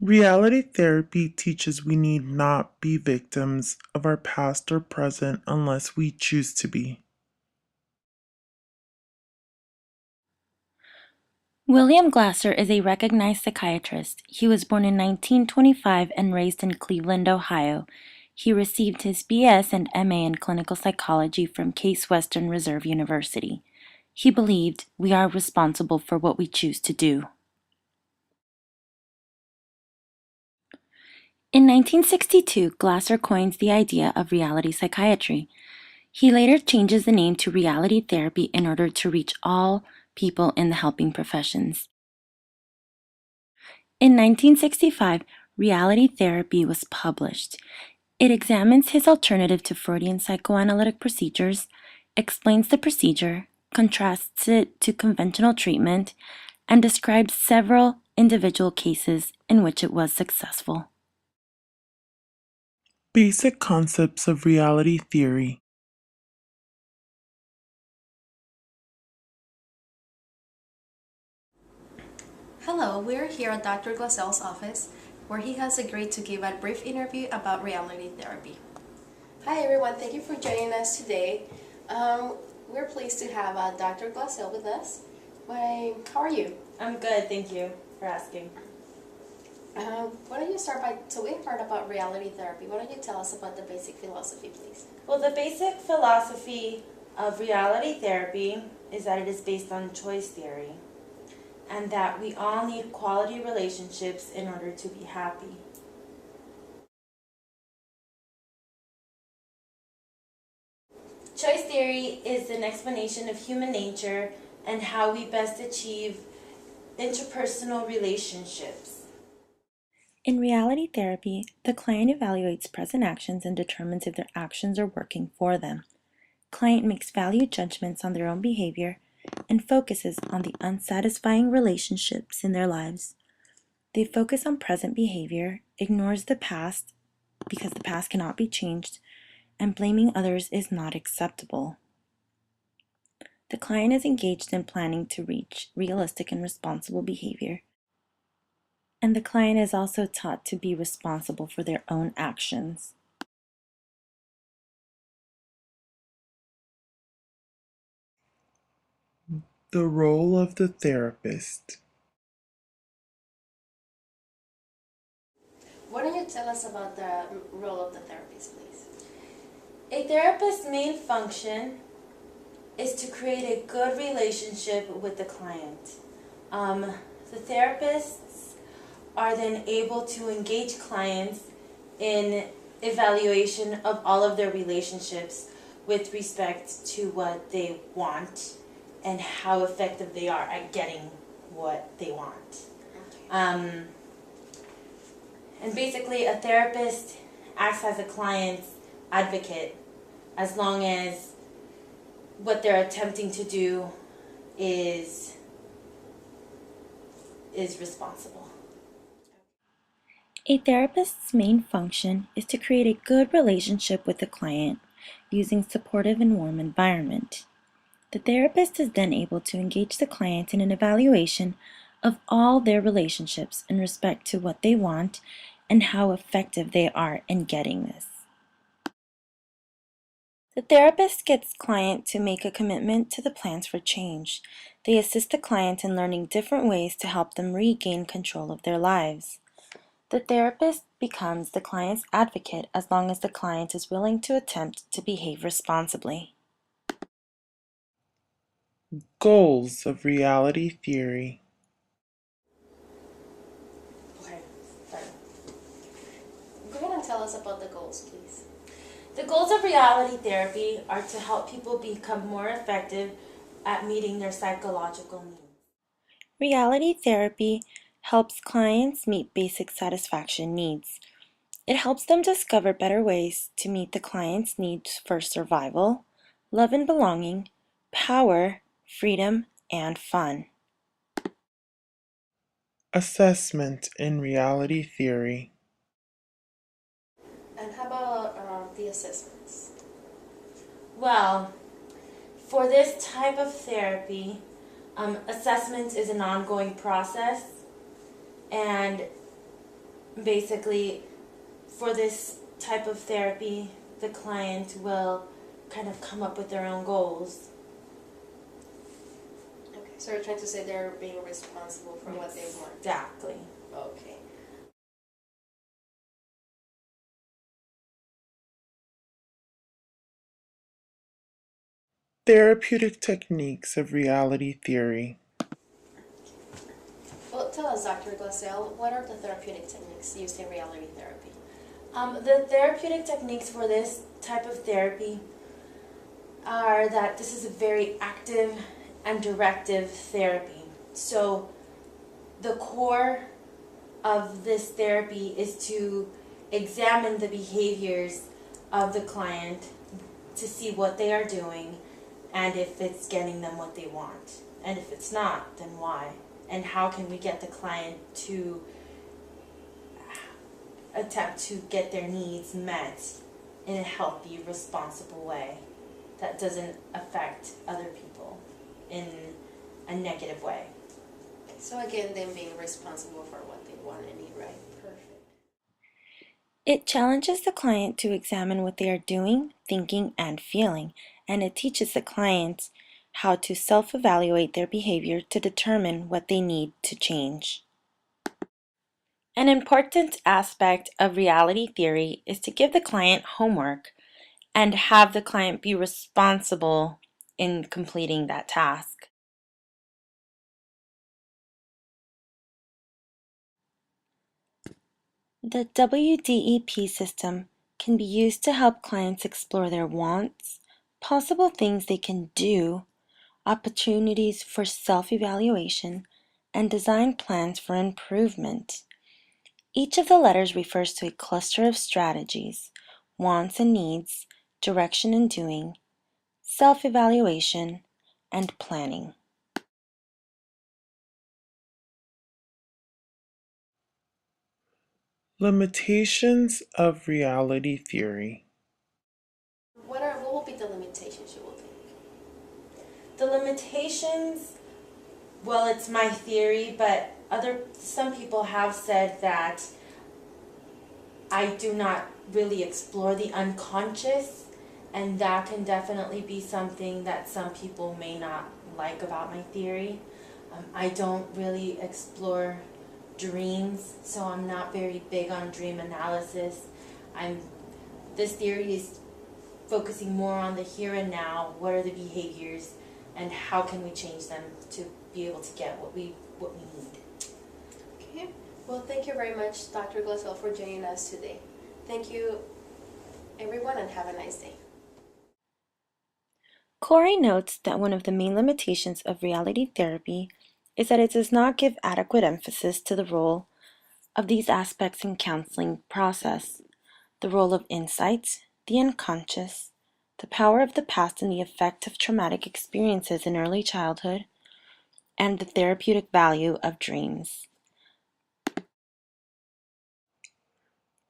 Reality therapy teaches we need not be victims of our past or present unless we choose to be. William Glasser is a recognized psychiatrist. He was born in 1925 and raised in Cleveland, Ohio. He received his BS and MA in clinical psychology from Case Western Reserve University. He believed we are responsible for what we choose to do. In 1962, Glasser coins the idea of reality psychiatry. He later changes the name to reality therapy in order to reach all people in the helping professions. In 1965, Reality Therapy was published. It examines his alternative to Freudian psychoanalytic procedures, explains the procedure, contrasts it to conventional treatment, and describes several individual cases in which it was successful. Basic concepts of reality theory. Hello, we're here at Dr. Glasel's office, where he has agreed to give a brief interview about reality therapy. Hi everyone, thank you for joining us today. We're pleased to have Dr. Glasel with us. How are you? I'm good, thank you for asking. Why don't you start by, so we've heard about reality therapy. Why don't you tell us about the basic philosophy, please? Well, the basic philosophy of reality therapy is that it is based on choice theory, and that we all need quality relationships in order to be happy. Choice theory is an explanation of human nature and how we best achieve interpersonal relationships. In reality therapy, the client evaluates present actions and determines if their actions are working for them. Client makes value judgments on their own behavior and focuses on the unsatisfying relationships in their lives. They focus on present behavior, ignores the past because the past cannot be changed, and blaming others is not acceptable. The client is engaged in planning to reach realistic and responsible behavior, and the client is also taught to be responsible for their own actions. The role of the therapist. Why don't you tell us about the role of the therapist, please? A therapist's main function is to create a good relationship with the client. The therapists are then able to engage clients in evaluation of all of their relationships with respect to what they want and how effective they are at getting what they want. And basically, a therapist acts as a client's advocate as long as what they're attempting to do is responsible. A therapist's main function is to create a good relationship with the client using supportive and warm environment. The therapist is then able to engage the client in an evaluation of all their relationships in respect to what they want and how effective they are in getting this. The therapist gets client to make a commitment to the plans for change. They assist the client in learning different ways to help them regain control of their lives. The therapist becomes the client's advocate as long as the client is willing to attempt to behave responsibly. Goals of reality theory. Okay, sorry. Go ahead and tell us about the goals, please. The goals of reality therapy are to help people become more effective at meeting their psychological needs. Reality therapy helps clients meet basic satisfaction needs. It helps them discover better ways to meet the client's needs for survival, love and belonging, power, freedom, and fun. Assessment in reality theory. And how about the assessments? Well, for this type of therapy, assessment is an ongoing process, and basically, for this type of therapy, the client will kind of come up with their own goals. Okay, so you're trying to say they're being responsible for what they want. Exactly. Okay. Therapeutic techniques of reality theory. Well, tell us, Dr. Glassell, what are the therapeutic techniques used in reality therapy? The therapeutic techniques for this type of therapy are that this is a very active and directive therapy. So the core of this therapy is to examine the behaviors of the client to see what they are doing and if it's getting them what they want. And if it's not, then why? And how can we get the client to attempt to get their needs met in a healthy, responsible way that doesn't affect other people in a negative way. So again, them being responsible for what they want and need, right? Perfect. It challenges the client to examine what they are doing, thinking, and feeling, and it teaches the clients how to self-evaluate their behavior to determine what they need to change. An important aspect of reality theory is to give the client homework and have the client be responsible in completing that task. The WDEP system can be used to help clients explore their wants, possible things they can do, opportunities for self-evaluation, and design plans for improvement. Each of the letters refers to a cluster of strategies, wants and needs, direction and doing, self-evaluation, and planning. Limitations of reality theory. What will be the limitations you will think? The limitations, well, it's my theory, but some people have said that I do not really explore the unconscious, and that can definitely be something that some people may not like about my theory. I don't really explore dreams, so I'm not very big on dream analysis. This theory is focusing more on the here and now. What are the behaviors, and how can we change them to be able to get what we need? Okay. Well, thank you very much, Dr. Glassell, for joining us today. Thank you, everyone, and have a nice day. Corey notes that one of the main limitations of reality therapy is that it does not give adequate emphasis to the role of these aspects in counseling process, the role of insights, the unconscious, the power of the past and the effect of traumatic experiences in early childhood, and the therapeutic value of dreams.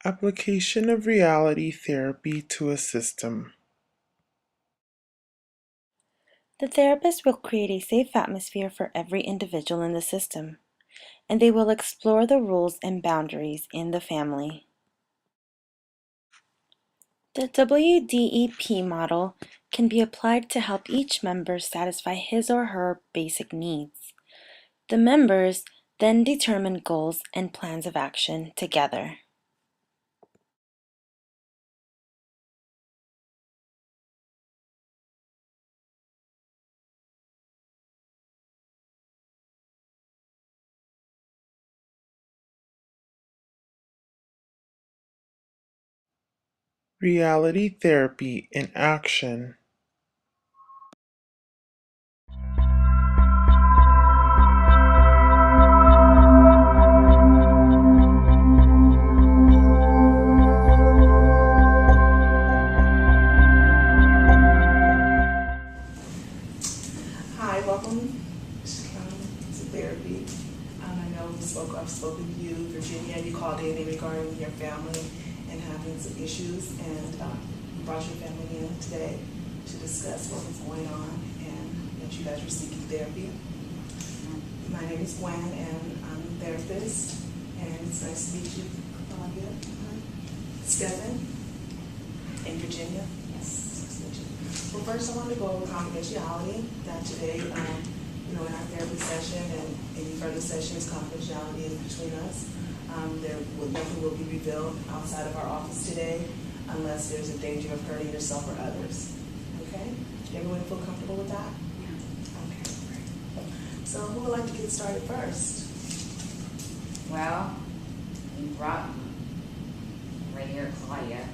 Application of reality therapy to a system. The therapist will create a safe atmosphere for every individual in the system, and they will explore the rules and boundaries in the family. The WDEP model can be applied to help each member satisfy his or her basic needs. The members then determine goals and plans of action together. Reality therapy in action. Hi, welcome to therapy. I know I've spoken to you, Virginia, you called in regarding your family and having some issues, and you brought your family in today to discuss what was going on and that you guys were seeking therapy. My name is Gwen, and I'm a therapist, and it's nice to meet you. Claudia. Stephen and Virginia. Yes. Well, first I want to go over confidentiality, that today, in our therapy session and any further sessions, confidentiality is between us. Nothing will be revealed outside of our office today unless there's a danger of hurting yourself or others. Okay? Everyone feel comfortable with that? Yeah. Okay, great. So who would like to get started first? Well, you brought me right here, Claudia,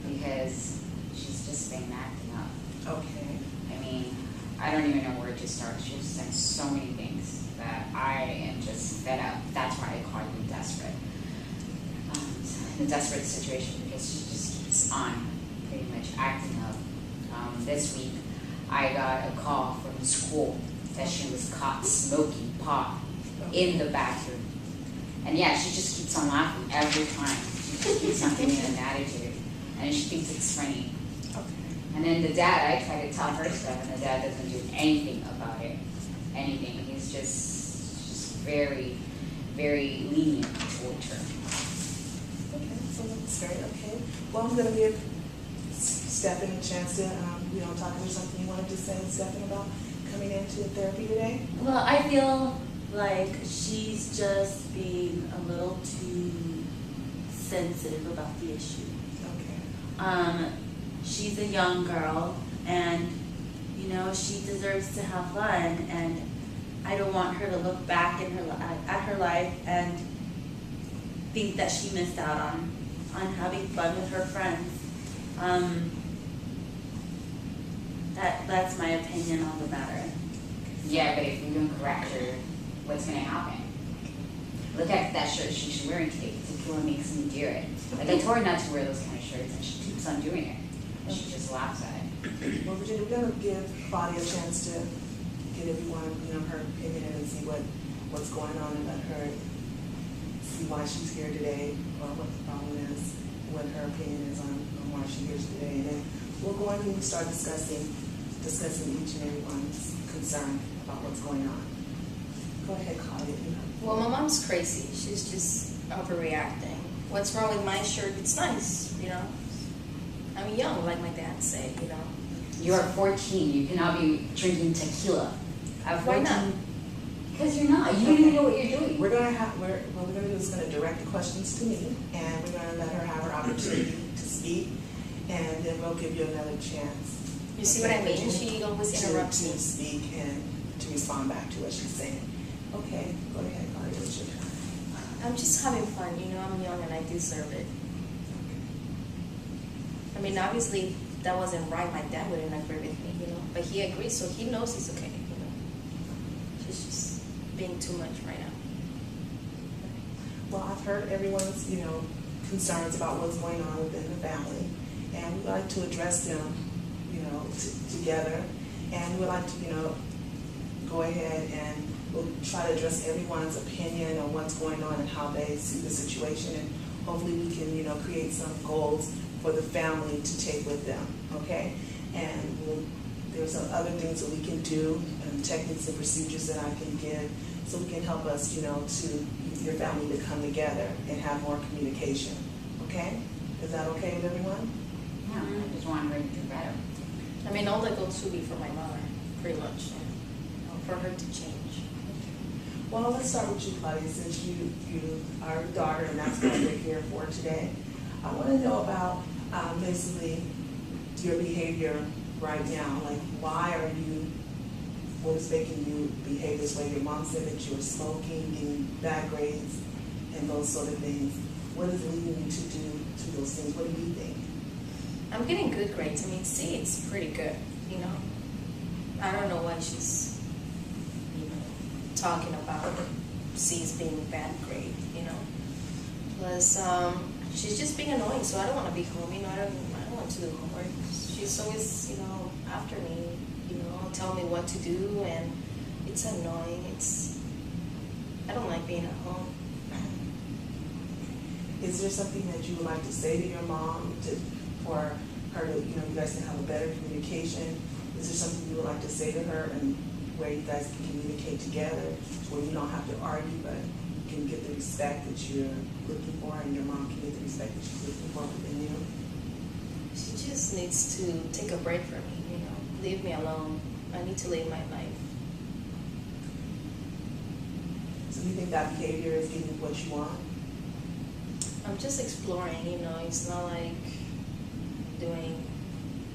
because she's just been acting up. Okay. I mean, I don't even know where to start. She's said so many things that I am just fed up. That's why I call you desperate. In a desperate situation because she just keeps on pretty much acting up. This week, I got a call from school that she was caught smoking pot in the bathroom. And yeah, she just keeps on laughing every time. She just keeps on giving an attitude. And she thinks it's funny. Okay. And then the dad, I try to tell her stuff, and the dad doesn't do anything about it. Anything. He's just very, very lenient towards her. Okay, so that's great. Okay. Well, I'm going to give Stephen a chance to, talk about something you wanted to say, Stephen, about coming into therapy today. Well, I feel like she's just being a little too sensitive about the issue. Okay. She's a young girl, and she deserves to have fun, and I don't want her to look back in at her life and think that she missed out on having fun with her friends. That's my opinion on the matter. Yeah, but if we don't correct her, what's going to happen? Look at that shirt she's wearing today. Tequila makes me do it. Like, I told her not to wear those kind of shirts, and she keeps on doing it. And she just laughs at it. Well, Virginia, we're going to give Claudia a chance to get everyone, her opinion and see what's going on and let her see why she's here today or what the problem is, what her opinion is on why she's here today. And then we'll go on and start discussing each and everyone's concern about what's going on. Go ahead, Claudia. Well, my mom's crazy. She's just overreacting. What's wrong with my shirt? It's nice, I'm young, like my dad said, You are 14. You cannot be drinking tequila. At 14, Why not? Because you're not. You don't even know what you're doing. What we're going to do is going to direct the questions to me, and we're going to let her have her opportunity to speak, and then we'll give you another chance. You see what I mean? She always interrupts to me. speak and to respond back to what she's saying. Okay, go ahead, Claudia. It's your turn. I'm just having fun, I'm young and I deserve it. I mean, obviously, that wasn't right. My dad wouldn't agree with me, but he agrees, so he knows it's okay, She's just being too much right now. Well, I've heard everyone's, concerns about what's going on within the family, and we'd like to address them, together, and we would like to, go ahead and we'll try to address everyone's opinion on what's going on and how they see the situation, and hopefully we can, create some goals for the family to take with them, okay? And there's some other things that we can do, and techniques and procedures that I can give, so we can help us, to your family to come together and have more communication, okay? Is that okay with everyone? Yeah, I just want her to do better. I mean, all the goals should be for my mother, pretty much, for her to change. Well, let's start with you, Claudia, since you are a daughter and that's what we're here for today. I want to know about basically your behavior right now. Like, what is making you behave this way? Your mom said that you were smoking, getting bad grades, and those sort of things. What is leading you to do those things? What do you think? I'm getting good grades. I mean, C, it's pretty good, I don't know why she's, talking about C's being a bad grade, Plus, she's just being annoying, so I don't want to be home, I don't want to do homework. She's always, after me, tell me what to do, and it's annoying. I don't like being at home. Is there something that you would like to say to your mom for her to, you guys can have a better communication? Is there something you would like to say to her and where you guys can communicate together where you don't have to argue, but can get the respect that you're looking for, and your mom can get the respect that she's looking for within you? She just needs to take a break from me, you know, leave me alone. I need to live my life. So do you think that behavior is getting you what you want? I'm just exploring, you know, it's not like doing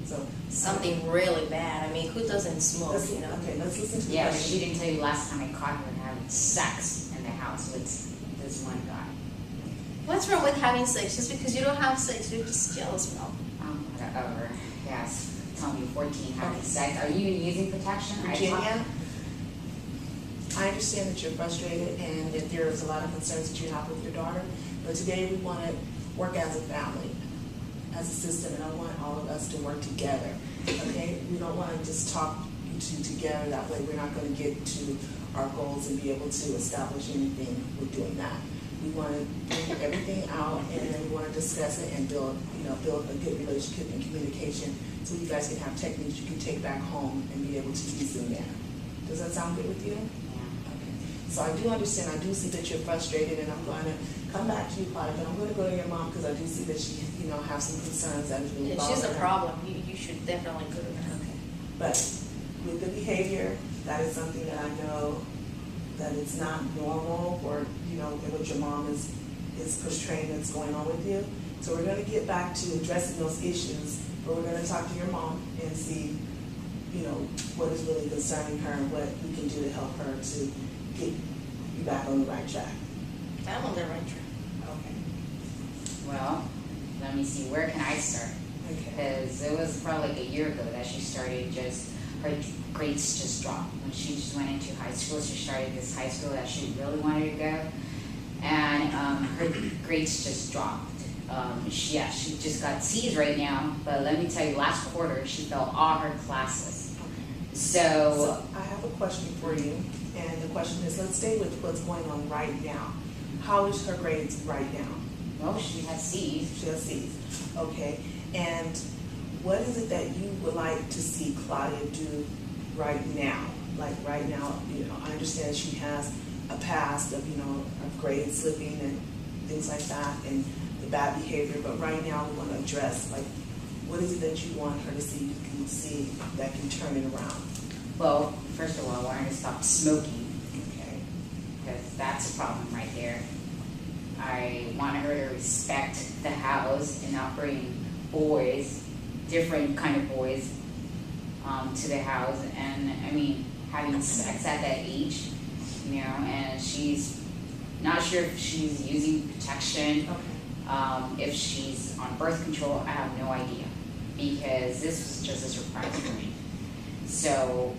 So something really bad. I mean, who doesn't smoke, let's, you know? okay, let's listen to the Yeah, but question. she didn't tell you last time I caught her having sex in the house with this one guy. What's wrong with having sex? Just because you don't have sex, you're just jealous, Mel. Whatever. Yes. Tell me 14 having sex. Are you even using protection? Virginia, I understand that you're frustrated and that there's a lot of concerns that you have with your daughter, but today we want to work as a family, as a system, and I want all of us to work together, okay? We don't want to just talk you two together, that way we're not going to get to our goals and be able to establish anything with doing that. We want to bring everything out, and then we want to discuss it and build a good relationship and communication, so you guys can have techniques you can take back home and be able to use them there. Does that sound good with you? Okay. So I do understand, I do see that you're frustrated, and I'm going to come back to you, Claudia, but I'm going to go to your mom because I do see that she, has some concerns that is really If she's a bothering her. problem, you should definitely go to her. Okay. But with the behavior, that is something that I know that it's not normal, or what your mom is portraying that's going on with you. So we're going to get back to addressing those issues, but we're going to talk to your mom and see, what is really concerning her and what we can do to help her to get you back on the right track. I'm on the right track. Okay. Well, let me see. Where can I start? Okay. Because it was probably like a year ago that she started her grades just dropped. When she just went into high school, she started this high school that she really wanted to go. And her grades just dropped. She just got C's right now, but let me tell you, last quarter she failed all her classes. Okay. So I have a question for you, and the question is, let's stay with what's going on right now. How is her grades right now? well, she has C's. She has C's. Okay. And what is it that you would like to see Claudia do right now? Like right now, I understand she has a past of, of grade slipping and things like that and the bad behavior, but right now we want to address, like, what is it that you want her to see, that can turn it around? Well, first of all, I want her to stop smoking, Okay. because that's a problem right there. I want her to respect the house and not bring boys, different kind of boys, to the house. And I mean, having sex at that age, and she's not sure if she's using protection, Okay. if she's on birth control, I have no idea, because this was just a surprise for me. So,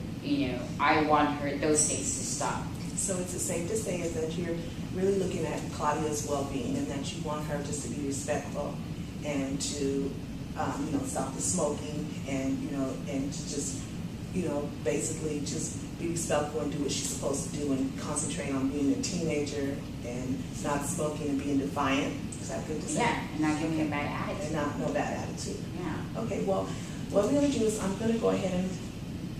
I want those things to stop. So it's safe to say is that you're really looking at Claudia's well-being, and that you want her just to be respectful and to, stop the smoking and, and to just, basically just be respectful and do what she's supposed to do and concentrate on being a teenager and not smoking and being defiant. Is that good to say? Yeah, and not giving me a bad attitude. And no bad attitude. Yeah. Okay, well, what we're going to do is I'm going to go ahead and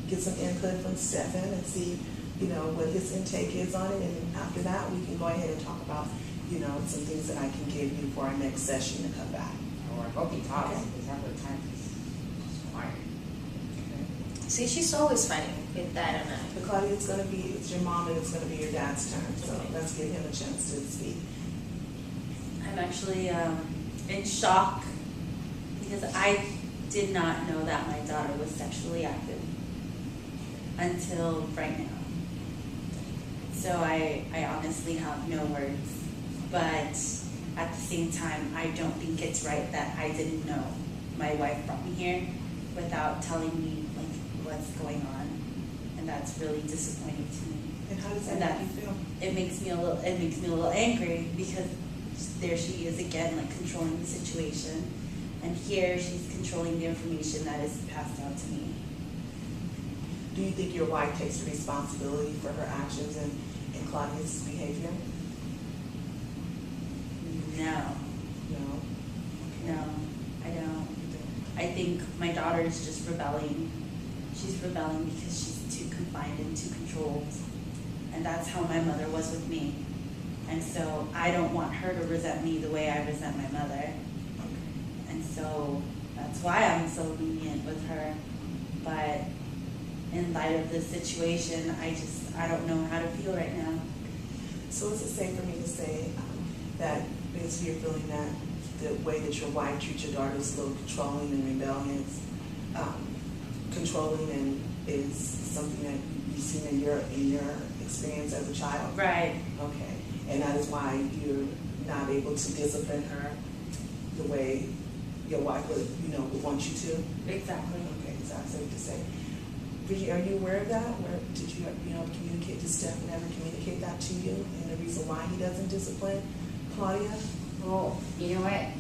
get some input from Stefan and see, what his intake is on it. And after that, we can go ahead and talk about, some things that I can give you for our next session to come back. Or I hope he talks, Okay. because that would time is quiet. See, she's always fighting with Dad and I. But Claudia, it's your mom and it's going to be your dad's turn. So Okay. let's give him a chance to speak. I'm actually in shock because I did not know that my daughter was sexually active until right now. So I honestly have no words, but at the same time, I don't think it's right that I didn't know. My wife brought me here without telling me what's going on, and that's really disappointing to me. And how does that And make you feel? It makes me a little angry because there she is again, controlling the situation, and here she's controlling the information that is passed out to me. Do you think your wife takes the responsibility for her actions and Claudia's behavior? No, No. I don't. I think my daughter is just rebelling. She's rebelling because she's too confined and too controlled, and that's how my mother was with me. And so I don't want her to resent me the way I resent my mother. And so that's why I'm so lenient with her. But in light of this situation, I don't know how to feel right now. So is it safe for me to say that basically you're feeling that the way that your wife treats your daughter is a little controlling and rebellious, controlling, and is something that you've seen in your experience as a child? Right. Okay. And that is why you're not able to discipline her the way your wife would want you to? Exactly. Okay, so that's safe to say. Bridget, are you aware of that? Where did you communicate? Did Stephen ever communicate that to you, and the reason why he doesn't discipline Claudia? Well, you know what?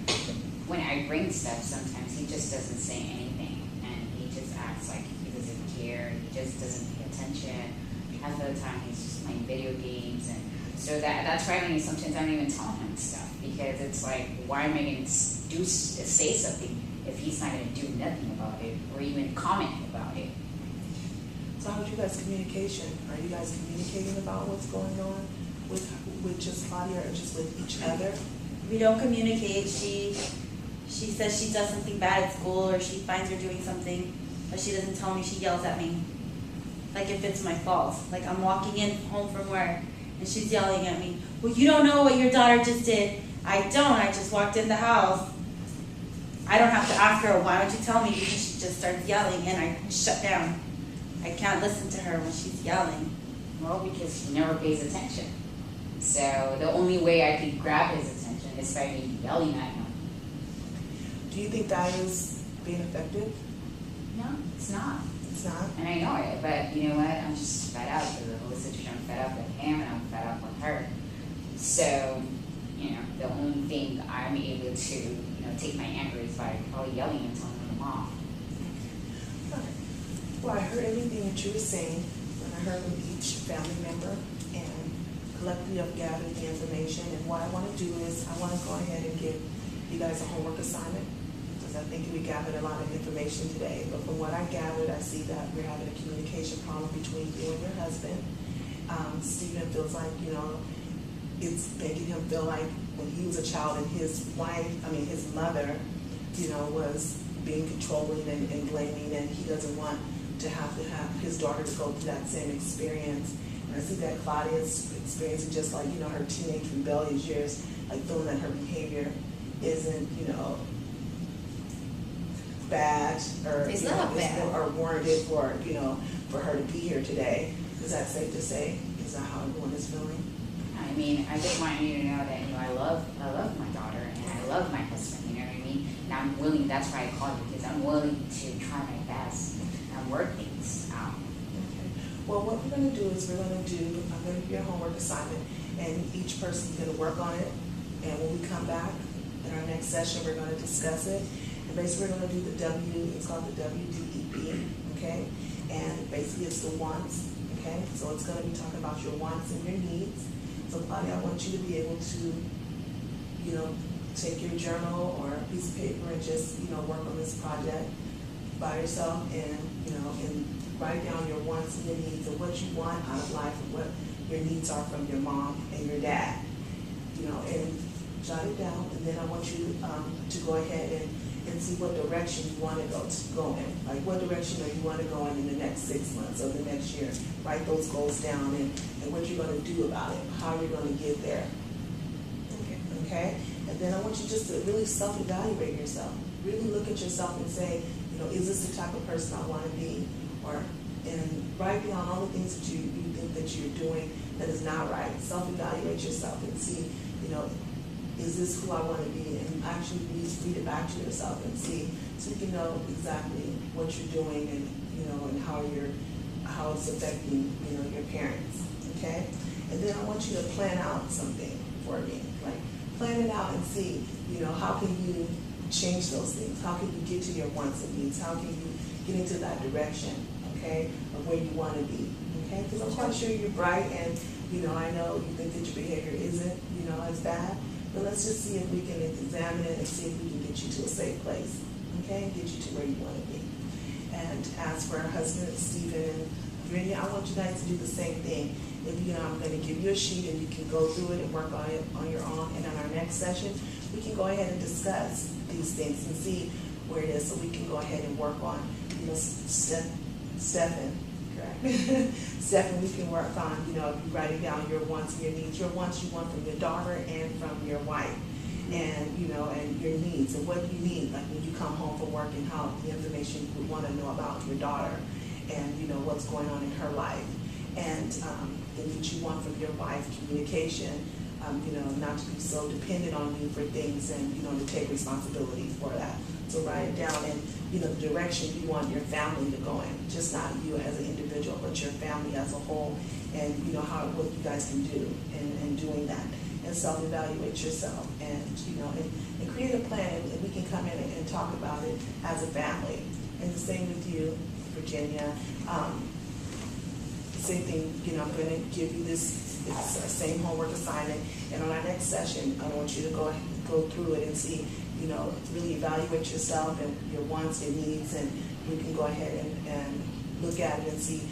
When I bring stuff, sometimes he just doesn't say anything, and he just acts like he doesn't care. He just doesn't pay attention. Half of the time, he's just playing video games, and so that's why sometimes I don't even tell him stuff, because it's like, why am I going to say something if he's not going to do nothing about it or even comment about it? So how's you guys' communication? Are you guys communicating about what's going on with just Claudia or just with each other? We don't communicate. She says she does something bad at school, or she finds her doing something, but she doesn't tell me. She yells at me, like if it's my fault. Like I'm walking in home from work, and she's yelling at me, well, you don't know what your daughter just did. I don't. I just walked in the house. I don't have to ask her, why don't you tell me? Because she just starts yelling, and I shut down. I can't listen to her when she's yelling. Well, because he never pays attention. So the only way I could grab his attention is by me yelling at him. Do you think that is being effective? No, it's not. It's not? And I know it, but you know what? I'm just fed up with the whole situation. I'm fed up with him, and I'm fed up with her. So, the only thing I'm able to, take my anger is by probably yelling and telling them off. Okay. Well, I heard everything that you were saying, and I heard from each family member, and collectively I've gathered the information. And what I want to do is I want to go ahead and give you guys a homework assignment, because I think we gathered a lot of information today. But from what I gathered, I see that we're having a communication problem between you and your husband. Stephen feels like, it's making him feel like when he was a child and his mother, was being controlling and blaming, and he doesn't want to have his daughter to go through that same experience. And I see that Claudia's experiencing just like, her teenage rebellious years, like feeling that her behavior isn't, bad or, It's not bad. or warranted for, for her to be here today. Is that safe to say? Is that how everyone is feeling? I mean, I just want you to know that, I love my daughter, and I love my husband, you know what I mean? And I'm willing, that's why I called you, because I'm willing to try my best and work things out. Okay. Well, what we're going to do is I'm going to give you a homework assignment, and each person's going to work on it. And when we come back in our next session, we're going to discuss it. And basically, we're going to do it's called the WDEP, okay? And basically, it's the wants, okay? So it's going to be talking about your wants and your needs. So Claudia, I want you to be able to, take your journal or a piece of paper and just, work on this project by yourself, and, and write down your wants and your needs and what you want out of life and what your needs are from your mom and your dad, and jot it down. And then I want you to go ahead and see what direction you want to go in. Like, what direction do you want to go in the next 6 months or the next year? Write those goals down and what you're going to do about it, how you're going to get there. Okay? And then I want you just to really self-evaluate yourself. Really look at yourself and say, is this the type of person I want to be? And write down all the things that you think that you're doing that is not right. Self-evaluate yourself and see, is this who I want to be? And actually read it back to yourself and see, so you can know exactly what you're doing and, and how it's affecting, your parents, okay? And then I want you to plan out something for me. Like, plan it out and see, how can you change those things? How can you get to your wants and needs? How can you get into that direction, okay, of where you want to be, okay? Because I'm quite sure you're bright, and, I know you think that your behavior isn't, as bad. But let's just see if we can examine it and see if we can get you to a safe place, okay, and get you to where you want to be. And as for our husband, Stephen, and Virginia, I want you guys to do the same thing. If I'm going to give you a sheet and you can go through it and work on it on your own. And in our next session, we can go ahead and discuss these things and see where it is, so we can go ahead and work on, Stephen, correct? Stephen, we can work on, writing down your wants and your needs. Your wants you want from your daughter and from your wife. And, and your needs, and what you need, like when you come home from work, and how the information you would want to know about your daughter, and, what's going on in her life. And the needs you want from your wife, communication, not to be so dependent on you for things, and, to take responsibility for that. So write it down, and, the direction you want your family to go in, just not you as an individual, but your family as a whole, and, what you guys can do in doing that. And self-evaluate yourself, and and create a plan, and we can come in and talk about it as a family. And the same with you, Virginia. Same thing, I'm going to give you this same homework assignment, and on our next session, I want you to go through it and see, really evaluate yourself and your wants, your needs, and we can go ahead and look at it and see,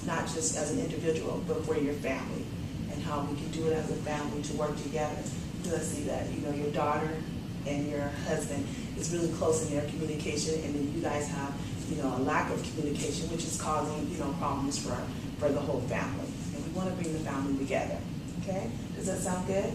not just as an individual, but for your family, and how we can do it as a family to work together. Because I see that, your daughter and your husband is really close in their communication, and then you guys have, a lack of communication, which is causing, problems for the whole family. And we want to bring the family together. Okay? Does that sound good?